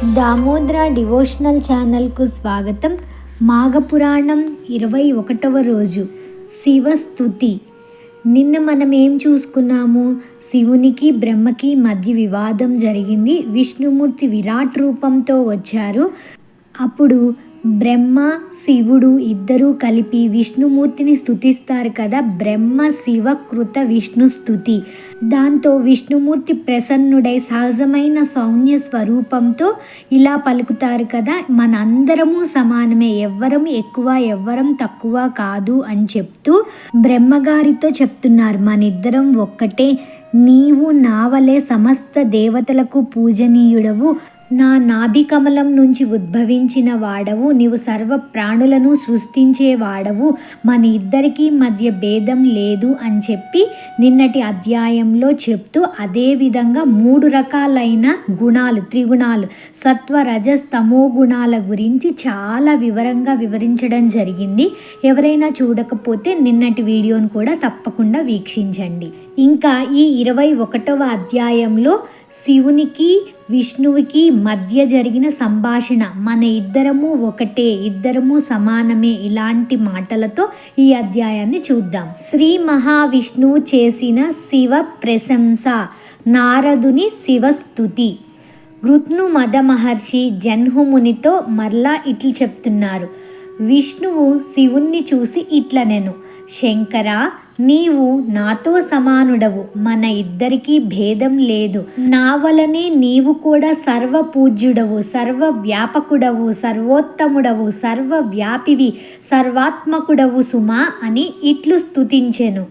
Damodra devotional ఛానల్కు స్వాగతం. మాఘపురాణం 21వ రోజు శివస్తుతి. నిన్న మనం ఏం చూసుకున్నాము? శివునికి బ్రహ్మకి మధ్య వివాదం జరిగింది. విష్ణుమూర్తి విరాట్ రూపంతో వచ్చారు. అప్పుడు బ్రహ్మ శివుడు ఇద్దరూ కలిపి విష్ణుమూర్తిని స్తుతిస్తారు కదా, బ్రహ్మ శివ కృత విష్ణు స్తుతి. దాంతో విష్ణుమూర్తి ప్రసన్నుడై సహజమైన సౌమ్య స్వరూపంతో ఇలా పలుకుతారు కదా, మనందరము సమానమే, ఎవ్వరం ఎక్కువ ఎవ్వరం తక్కువ కాదు అని చెప్తూ బ్రహ్మగారితో చెప్తున్నారు, మనిద్దరం ఒక్కటే, నీవు నా వలె సమస్త దేవతలకు పూజనీయుడవు, నా నాభికమలం నుంచి ఉద్భవించిన వాడవు, నీవు సర్వ ప్రాణులను సృష్టించే వాడవు, మన ఇద్దరికీ మధ్య భేదం లేదు అని చెప్పి నిన్నటి అధ్యాయంలో చెప్తూ అదేవిధంగా 3 రకాలైన గుణాలు, త్రిగుణాలు, సత్వ రజస్ తమో గుణాల గురించి చాలా వివరంగా వివరించడం జరిగింది. ఎవరైనా చూడకపోతే నిన్నటి వీడియోను కూడా తప్పకుండా వీక్షించండి. ఇంకా ఈ 21వ అధ్యాయంలో శివునికి విష్ణువుకి మధ్య జరిగిన సంభాషణ, మన ఇద్దరము ఒకటే, ఇద్దరము సమానమే, ఇలాంటి మాటలతో ఈ అధ్యాయాన్ని చూద్దాం. శ్రీ మహావిష్ణువు చేసిన శివ ప్రశంస, నారదుని శివస్తుతి. గృత్ను మద మహర్షి జన్హుమునితో మరలా ఇట్లు చెప్తున్నారు. విష్ణువు శివుణ్ణి చూసి ఇట్లనెను, శంకరా, నీవు నాతో సమానుడవు, మన ఇద్దరికీ భేదం లేదు, నా వలనే నీవు కూడా సర్వపూజ్యుడవు, సర్వవ్యాపకుడవు, సర్వోత్తముడవు, సర్వవ్యాపివి, సర్వాత్మకుడవు సుమా అని ఇట్లు స్తుతించెను.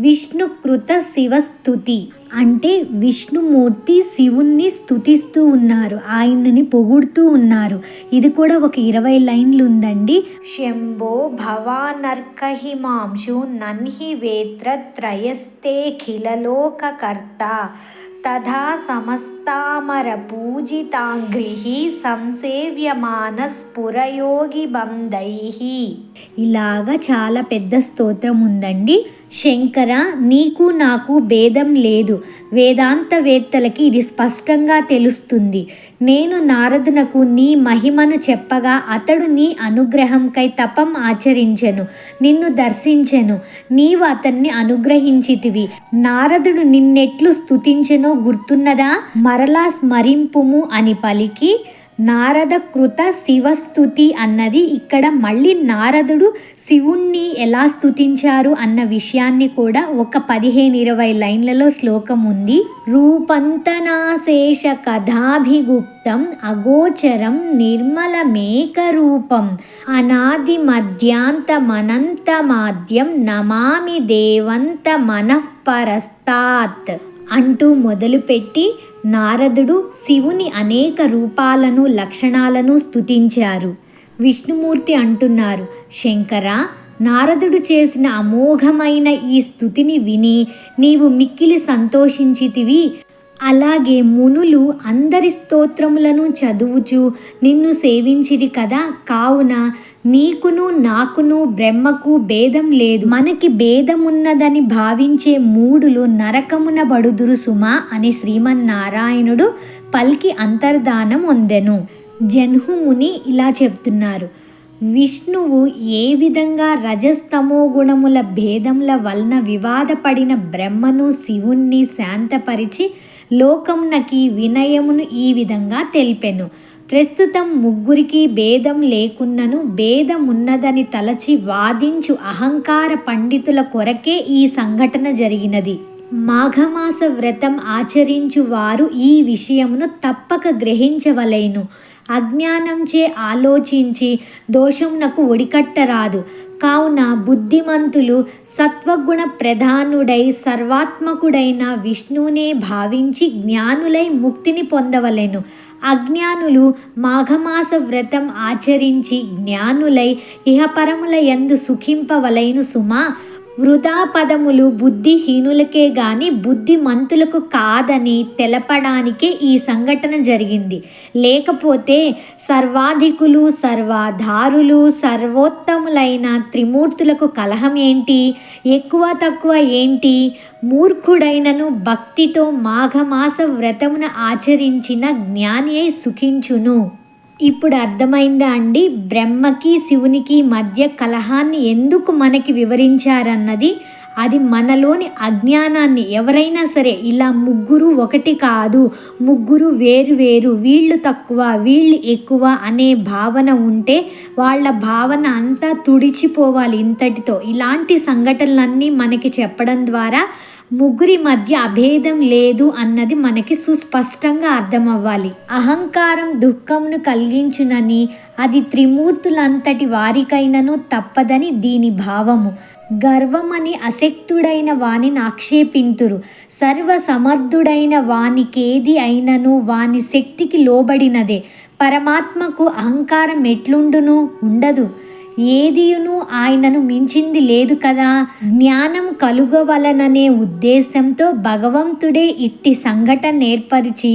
విష్ణుకృత శివస్తుతి అంటే విష్ణుమూర్తి శివుణ్ణి స్తుతిస్తూ ఉన్నారు, ఆయనని పొగుడుతూ ఉన్నారు. ఇది కూడా ఒక 20 లైన్లు ఉందండి. శంభో భవానర్కహిమాంశు నన్హి వేత్ర త్రయస్తేఖిలలోకకర్త తథా సమస్తామర పూజితాంగ్రిహి సంసేవ్యమాన స్ఫురయోగి బంధైహి. ఇలాగా చాలా పెద్ద స్తోత్రం ఉందండి. శంకర, నీకు నాకు భేదం లేదు, వేదాంతవేత్తలకి ఇది స్పష్టంగా తెలుస్తుంది. నేను నారదునకు నీ మహిమను చెప్పగా అతడు నీ అనుగ్రహంకై తపం ఆచరించెను, నిన్ను దర్శించెను, నీవు అతన్ని అనుగ్రహించితివి. నారదుడు నిన్నెట్లు స్తుతించెనో గుర్తున్నదా? మరలా స్మరింపుము అని పలికి నారద కృత శివస్తుతి అన్నది. ఇక్కడ మళ్ళీ నారదుడు శివుణ్ణి ఎలా స్తుతించారు అన్న విషయాన్ని కూడా ఒక 15-20 లైన్లలో శ్లోకం ఉంది. రూపంతనాశేష కథాభిగుప్తం అగోచరం నిర్మలమేకరూపం అనాది మధ్యాంతమనంతమాద్యం నమామి దేవంత మనఃపరస్తాత్ అంటూ మొదలుపెట్టి నారదుడు శివుని అనేక రూపాలను, లక్షణాలను స్తుతించారు. విష్ణుమూర్తి అంటున్నారు, శంకర, నారదుడు చేసిన అమోఘమైన ఈ స్తుతిని విని నీవు మిక్కిలి సంతోషించితివి. అలాగే మునులు అందరి స్తోత్రములను చదువుచు నిన్ను సేవించిరి కదా, కావున నీకును నాకును బ్రహ్మకు భేదం లేదు, మనకి భేదమున్నదని భావించే మూఢులు నరకమున బడుదురు సుమా అని శ్రీమన్నారాయణుడు పల్కి అంతర్ధానం పొందెను. జన్హుముని ఇలా చెప్తున్నారు, విష్ణువు ఏ విధంగా రజస్తమో గుణముల భేదముల వలన వివాదపడిన బ్రహ్మను శివుణ్ణి శాంతపరిచి లోకమునకి వినయమును ఈ విధంగా తెలిపెను. ప్రస్తుతం ముగ్గురికి భేదం లేకున్నను భేదమున్నదని తలచి వాదించు అహంకార పండితుల కొరకే ఈ సంఘటన జరిగినది. మాఘమాస వ్రతం ఆచరించు వారు ఈ విషయమును తప్పక గ్రహించవలెను. అజ్ఞానంచే ఆలోచించి దోషమునకు ఒడికట్టరాదు. కావున బుద్ధిమంతులు సత్వగుణ ప్రధానుడై సర్వాత్మకుడైన విష్ణువునే భావించి జ్ఞానులై ముక్తిని పొందవలెను. అజ్ఞానులు మాఘమాస వ్రతం ఆచరించి జ్ఞానులై ఇహపరముల యందు సుఖింపవలెను సుమా. వృధా పదములు బుద్ధిహీనులకే గాని బుద్ధిమంతులకు కాదని తెలపడానికే ఈ సంఘటన జరిగింది. లేకపోతే సర్వాధికులు, సర్వాధారులు, సర్వోత్తములైన త్రిమూర్తులకు కలహం ఏంటి? ఎక్కువ తక్కువ ఏంటి? మూర్ఖుడైనను భక్తితో మాఘమాస వ్రతమున ఆచరించిన జ్ఞాని అయి సుఖించును. ఇప్పుడు అర్థమైందా అండి బ్రహ్మకి శివునికి మధ్య కలహాన్ని ఎందుకు మనకి వివరించారన్నది? అది మనలోని అజ్ఞానాన్ని, ఎవరైనా సరే ఇలా ముగ్గురు ఒకటి కాదు, ముగ్గురు వేరు వేరు, వీళ్ళు తక్కువ వీళ్ళు ఎక్కువ అనే భావన ఉంటే వాళ్ళ భావన అంతా తుడిచిపోవాలి ఇంతటితో. ఇలాంటి సంఘటనలన్నీ మనకి చెప్పడం ద్వారా ముగ్గురి మధ్య అభేదం లేదు అన్నది మనకి సుస్పష్టంగా అర్థమవ్వాలి. అహంకారం దుఃఖమును కలిగించునని, అది త్రిమూర్తులంతటి వారికైనను తప్పదని దీని భావము. గర్వమని అశక్తుడైన వానిని ఆక్షేపింతురు. సర్వ సమర్థుడైన వానికేది అయినను వాని శక్తికి లోబడినదే. పరమాత్మకు అహంకారం ఎట్లుండును? ఉండదు. ఏదియును ఆయనను మించింది లేదు కదా. జ్ఞానం కలుగవలననే ఉద్దేశంతో భగవంతుడే ఇట్టి సంఘటన ఏర్పరిచి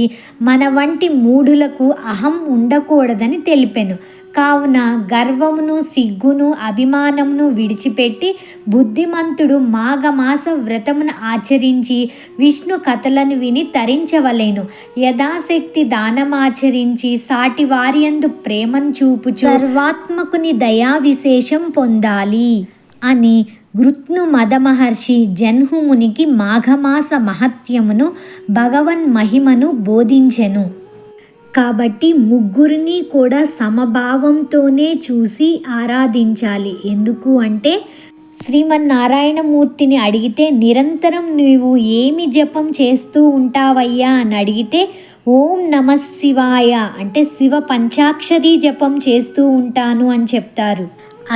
మన వంటి మూఢులకు అహం ఉండకూడదని తెలిపెను. కావున గర్వమును, సిగ్గును, అభిమానమును విడిచిపెట్టి బుద్ధిమంతుడు మాఘమాస వ్రతమును ఆచరించి విష్ణు కథలను విని తరించవలెను. యథాశక్తి దానమాచరించి సాటి వారియందు ప్రేమను చూపుచు సర్వాత్మకుని దయా విశేషం పొందాలి అని గృత్ను మదమహర్షి జన్హుమునికి మాఘమాస మహత్యమును, భగవన్ మహిమను బోధించెను. కాబట్టి ముగ్గురిని కూడా సమభావంతోనే చూసి ఆరాధించాలి. ఎందుకు అంటే శ్రీమన్నారాయణమూర్తిని అడిగితే నిరంతరం నీవు ఏమి జపం చేస్తూ ఉంటావయ్యా అని అడిగితే ఓం నమ శివాయ అంటే శివ పంచాక్షరి జపం చేస్తూ ఉంటాను అని చెప్తారు.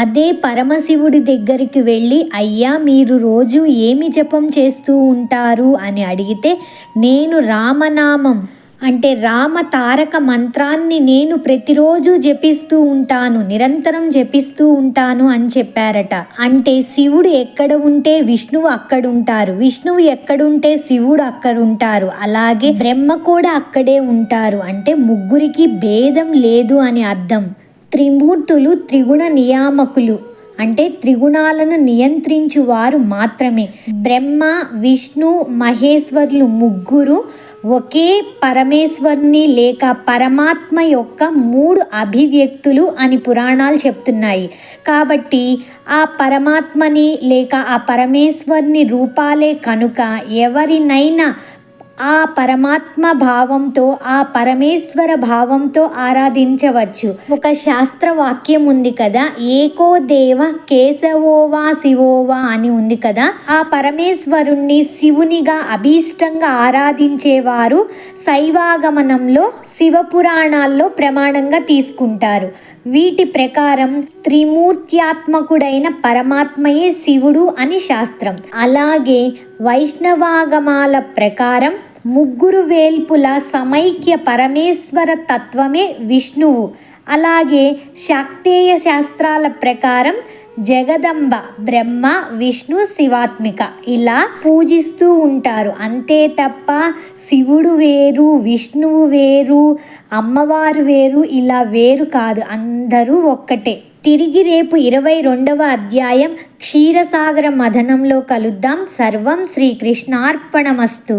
అదే పరమశివుడి దగ్గరికి వెళ్ళి అయ్యా మీరు రోజు ఏమి జపం చేస్తూ ఉంటారు అని అడిగితే నేను రామనామం అంటే రామ తారక మంత్రాన్ని నేను ప్రతిరోజు జపిస్తూ ఉంటాను, నిరంతరం జపిస్తూ ఉంటాను అని చెప్పారట. అంటే శివుడు ఎక్కడ ఉంటే విష్ణువు అక్కడుంటారు, విష్ణువు ఎక్కడుంటే శివుడు అక్కడుంటారు, అలాగే బ్రహ్మ కూడా అక్కడే ఉంటారు. అంటే ముగ్గురికి భేదం లేదు అని అర్థం. త్రిమూర్తులు త్రిగుణ నియామకులు అంటే త్రిగుణాలను నియంత్రించువారు మాత్రమే. బ్రహ్మ, విష్ణు, మహేశ్వరులు ముగ్గురు ఒకే పరమేశ్వరుని లేక పరమాత్మ యొక్క 3 అభివ్యక్తులు అని పురాణాలు చెప్తున్నాయి. కాబట్టి ఆ పరమాత్మని లేక ఆ పరమేశ్వరుని రూపాలే కనుక ఎవరినైనా ఆ పరమాత్మ భావంతో, ఆ పరమేశ్వర భావంతో ఆరాధించవచ్చు. ఒక శాస్త్ర వాక్యం ఉంది కదా, ఏకో దేవ కేశవోవా శివోవా అని ఉంది కదా. ఆ పరమేశ్వరుణ్ణి శివునిగా అభీష్టంగా ఆరాధించేవారు శైవాగమనంలో శివపురాణాల్లో ప్రమాణంగా తీసుకుంటారు. వీటి ప్రకారం త్రిమూర్త్యాత్మకుడైన పరమాత్మయే శివుడు అని శాస్త్రం. అలాగే వైష్ణవాగమాల ప్రకారం ముగ్గురు వేల్పుల సమైక్య పరమేశ్వర తత్వమే విష్ణువు. అలాగే శాక్తేయ శాస్త్రాల ప్రకారం జగదంబ బ్రహ్మ, విష్ణు, శివాత్మిక ఇలా పూజిస్తూ ఉంటారు. అంతే తప్ప శివుడు వేరు, విష్ణువు వేరు, అమ్మవారు వేరు ఇలా వేరు కాదు, అందరూ ఒక్కటే. తిరిగి రేపు 22వ అధ్యాయం క్షీరసాగర మథనంలో కలుద్దాం. సర్వం శ్రీకృష్ణార్పణమస్తు.